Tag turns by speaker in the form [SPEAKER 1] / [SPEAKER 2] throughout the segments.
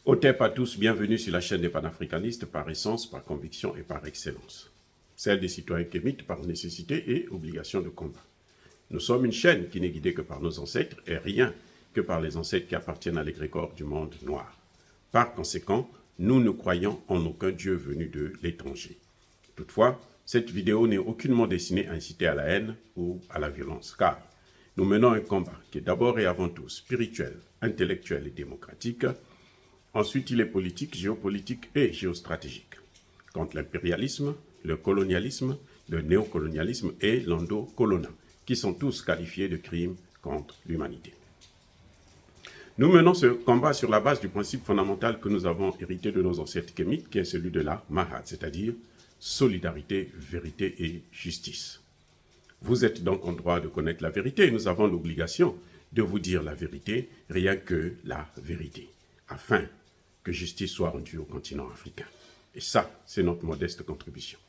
[SPEAKER 1] Otep à tous, bienvenue sur la chaîne des panafricanistes par essence, par conviction et par excellence. Celle des citoyens kémites par nécessité et obligation de combat. Nous sommes une chaîne qui n'est guidée que par nos ancêtres et rien que par les ancêtres qui appartiennent à l'égrégore du monde noir. Par conséquent, nous ne croyons en aucun Dieu venu de l'étranger. Toutefois, cette vidéo n'est aucunement destinée à inciter à la haine ou à la violence, car nous menons un combat qui est d'abord et avant tout spirituel, intellectuel et démocratique. Ensuite, il est politique, géopolitique et géostratégique, contre l'impérialisme, le colonialisme, le néocolonialisme et l'endocolonat, qui sont tous qualifiés de crimes contre l'humanité. Nous menons ce combat sur la base du principe fondamental que nous avons hérité de nos ancêtres kémites, qui est celui de la Mahad, c'est-à-dire solidarité, vérité et justice. Vous êtes donc en droit de connaître la vérité et nous avons l'obligation de vous dire la vérité, rien que la vérité, afin que justice soit rendue au continent africain. Et ça, c'est notre modeste contribution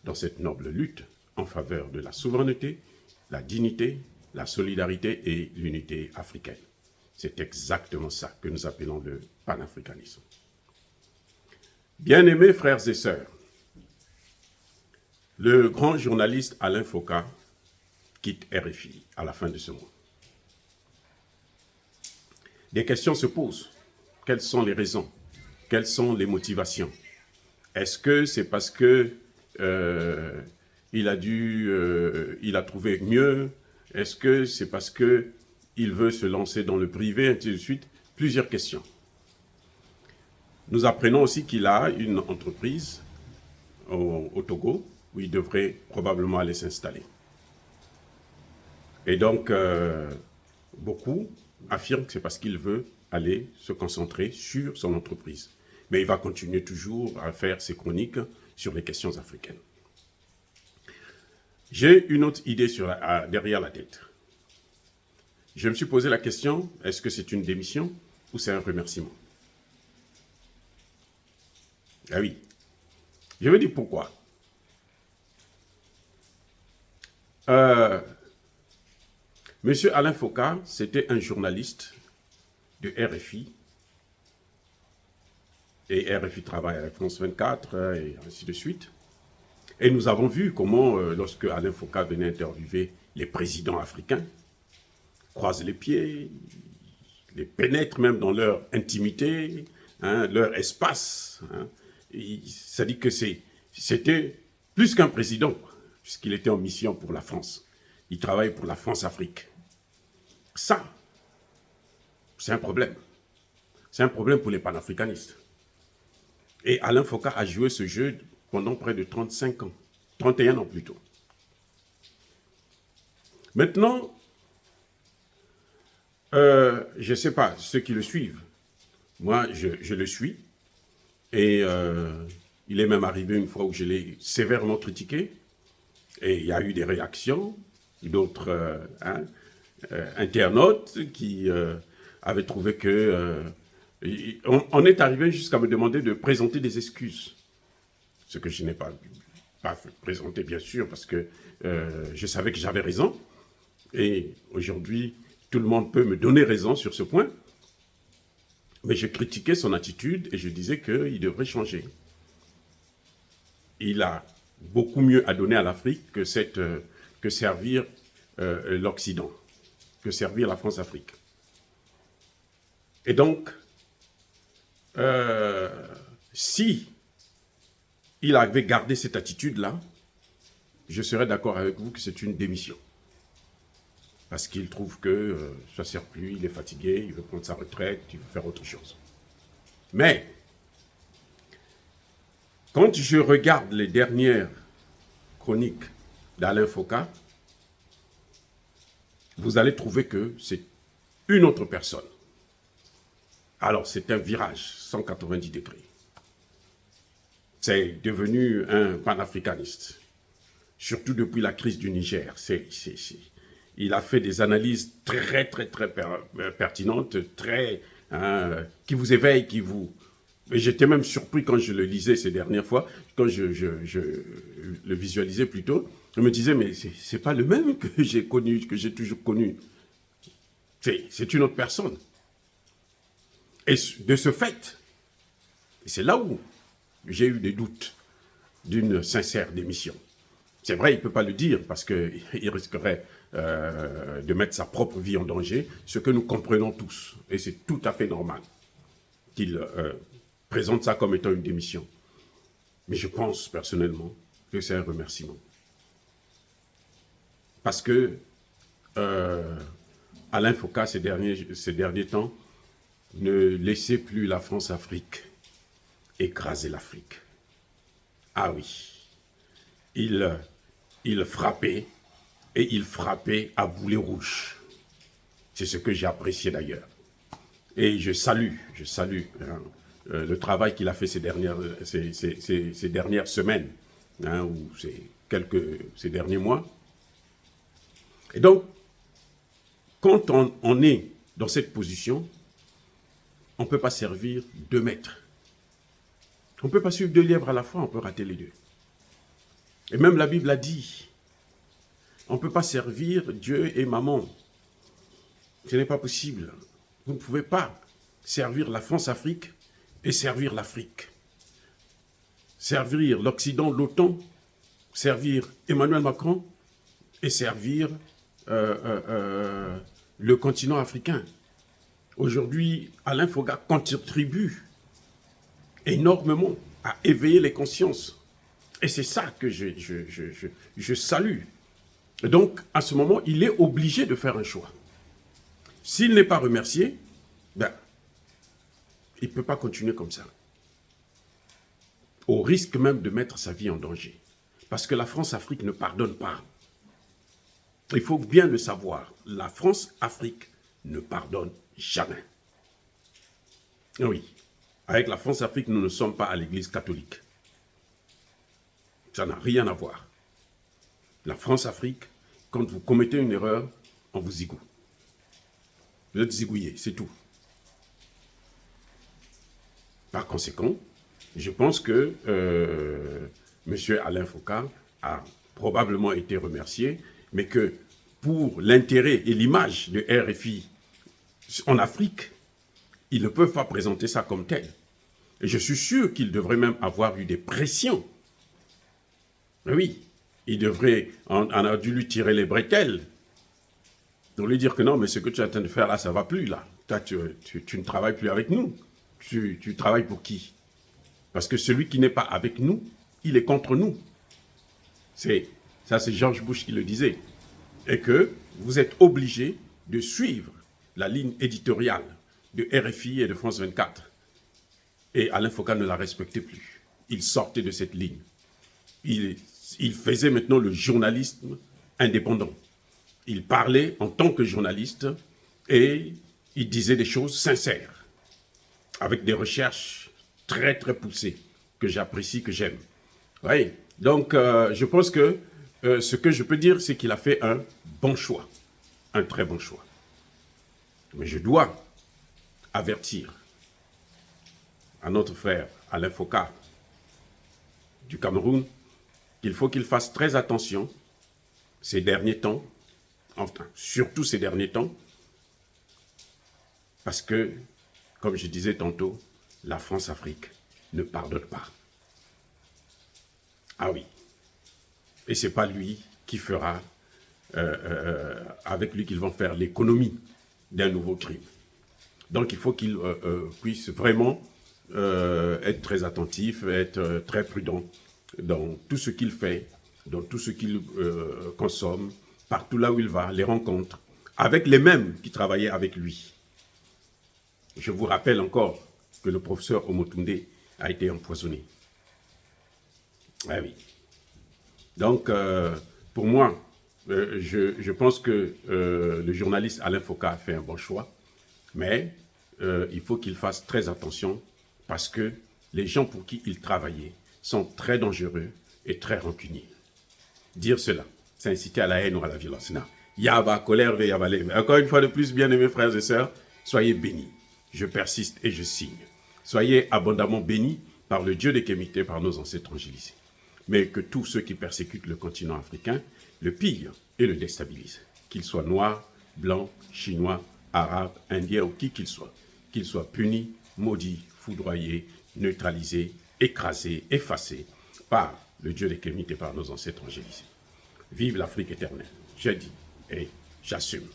[SPEAKER 1] dans cette noble lutte en faveur de la souveraineté, la dignité, la solidarité et l'unité africaine. C'est exactement ça que nous appelons le panafricanisme. Bien-aimés frères et sœurs, le grand journaliste Alain Foka quitte RFI à la fin de ce mois. Des questions se posent. Quelles sont les raisons? Quelles sont les motivations? Est-ce que c'est parce que il a trouvé mieux? Est-ce que c'est parce que il veut se lancer dans le privé, ainsi de suite? Plusieurs questions. Nous apprenons aussi qu'il a une entreprise au Togo où il devrait probablement aller s'installer. Et donc, beaucoup affirment que c'est parce qu'il veut aller se concentrer sur son entreprise. Mais il va continuer toujours à faire ses chroniques sur les questions africaines. J'ai une autre idée derrière la tête. Je me suis posé la question, est-ce que c'est une démission ou c'est un remerciement? Ah oui. Je vais dire pourquoi. Monsieur Alain Foka, c'était un journaliste de RFI. Et RFI travaille avec France 24 et ainsi de suite. Et nous avons vu comment, lorsque Alain Foka venait interviewer les présidents africains, croise les pieds, les pénètre même dans leur intimité, leur espace. Ça dit que c'était plus qu'un président, puisqu'il était en mission pour la France. Il travaille pour la France-Afrique. Ça, c'est un problème. C'est un problème pour les panafricanistes. Et Alain Foka a joué ce jeu pendant près de 35 ans. 31 ans plutôt. Maintenant, je ne sais pas, ceux qui le suivent, moi je le suis. Et il est même arrivé une fois où je l'ai sévèrement critiqué. Et il y a eu des réactions d'autres internautes qui avaient trouvé que... on est arrivé jusqu'à me demander de présenter des excuses. Ce que je n'ai pas présenté, bien sûr, parce que je savais que j'avais raison. Et aujourd'hui, tout le monde peut me donner raison sur ce point. Mais je critiquais son attitude et je disais qu'il devrait changer. Il a beaucoup mieux à donner à l'Afrique que servir l'Occident, que servir la France-Afrique. Et donc, si il avait gardé cette attitude-là, je serais d'accord avec vous que c'est une démission. Parce qu'il trouve que ça ne sert plus, il est fatigué, il veut prendre sa retraite, il veut faire autre chose. Mais, quand je regarde les dernières chroniques d'Alain Foka, vous allez trouver que c'est une autre personne. Alors, c'est un virage 190 degrés. C'est devenu un panafricaniste. Surtout depuis la crise du Niger. Il a fait des analyses très pertinentes, qui vous éveillent, J'étais même surpris quand je le lisais ces dernières fois, quand je le visualisais plutôt. Je me disais, mais c'est pas le même que j'ai connu, que j'ai toujours connu. C'est une autre personne. Et de ce fait, Et c'est là où j'ai eu des doutes d'une sincère démission. C'est vrai, il ne peut pas le dire parce qu'il risquerait de mettre sa propre vie en danger, ce que nous comprenons tous. Et c'est tout à fait normal qu'il présente ça comme étant une démission. Mais je pense personnellement que c'est un remerciement. Parce que Alain Foka, ces derniers temps, ne laissait plus la France-Afrique écraser l'Afrique. Ah oui, il frappait, et il frappait à boulet rouge. C'est ce que j'ai apprécié d'ailleurs. Et je salue le travail qu'il a fait ces dernières semaines, ou ces derniers mois. Et donc, quand on est dans cette position, on ne peut pas servir 2 maîtres. On ne peut pas suivre 2 lièvres à la fois, on peut rater les 2. Et même la Bible a dit, on ne peut pas servir Dieu et Maman. Ce n'est pas possible. Vous ne pouvez pas servir la France-Afrique et servir l'Afrique. Servir l'Occident, l'OTAN, servir Emmanuel Macron et servir le continent africain. Aujourd'hui, Alain Foka contribue énormément à éveiller les consciences. Et c'est ça que je salue. Et donc, à ce moment, il est obligé de faire un choix. S'il n'est pas remercié, ben, il ne peut pas continuer comme ça. Au risque même de mettre sa vie en danger. Parce que la France-Afrique ne pardonne pas. Il faut bien le savoir. La France-Afrique ne pardonne jamais. Oui. Avec la France-Afrique, nous ne sommes pas à l'église catholique. Ça n'a rien à voir. La France-Afrique, quand vous commettez une erreur, on vous zigoue. Vous êtes zigouillé, c'est tout. Par conséquent, je pense que M. Alain Foka a probablement été remercié, mais que pour l'intérêt et l'image de RFI en Afrique, ils ne peuvent pas présenter ça comme tel. Et je suis sûr qu'il devrait même avoir eu des pressions. Oui, on a dû lui tirer les bretelles. Pour lui dire que non, mais ce que tu es en train de faire là, ça ne va plus là. Toi, tu ne travailles plus avec nous. Tu travailles pour qui? Parce que celui qui n'est pas avec nous, il est contre nous. Ça, c'est George Bush qui le disait. Et que vous êtes obligé de suivre la ligne éditoriale de RFI et de France 24. Et Alain Foka ne la respectait plus. Il sortait de cette ligne. Il faisait maintenant le journalisme indépendant. Il parlait en tant que journaliste et il disait des choses sincères, avec des recherches très très poussées, que j'apprécie, que j'aime. Oui, donc je pense que ce que je peux dire, c'est qu'il a fait un bon choix, un très bon choix. Mais je dois avertir à notre frère Alain Foka du Cameroun qu'il faut qu'il fasse très attention ces derniers temps, enfin, surtout ces derniers temps, parce que, comme je disais tantôt, la France-Afrique ne pardonne pas. Ah oui. Et ce n'est pas lui qui fera, avec lui qu'ils vont faire l'économie d'un nouveau crime. Donc il faut qu'il puisse vraiment être très attentif, être très prudent dans tout ce qu'il fait, dans tout ce qu'il consomme, partout là où il va, les rencontres, avec les mêmes qui travaillaient avec lui. Je vous rappelle encore que le professeur Omotunde a été empoisonné. Ah oui. Donc, pour moi, je pense que le journaliste Alain Foka a fait un bon choix, mais il faut qu'il fasse très attention parce que les gens pour qui il travaillait sont très dangereux et très rancuniers. Dire cela, c'est inciter à la haine ou à la violence. Non. Yaba, colère, encore une fois de plus, bien-aimés frères et sœurs, soyez bénis. Je persiste et je signe. Soyez abondamment bénis par le Dieu des Kémités, par nos ancêtres angélisés. Mais que tous ceux qui persécutent le continent africain le pillent et le déstabilisent. Qu'ils soient noirs, blancs, chinois, arabes, indiens ou qui qu'ils soient punis, maudits, foudroyés, neutralisés, écrasés, effacés par le Dieu des Kémites et par nos ancêtres angélisés. Vive l'Afrique éternelle. J'ai dit et j'assume.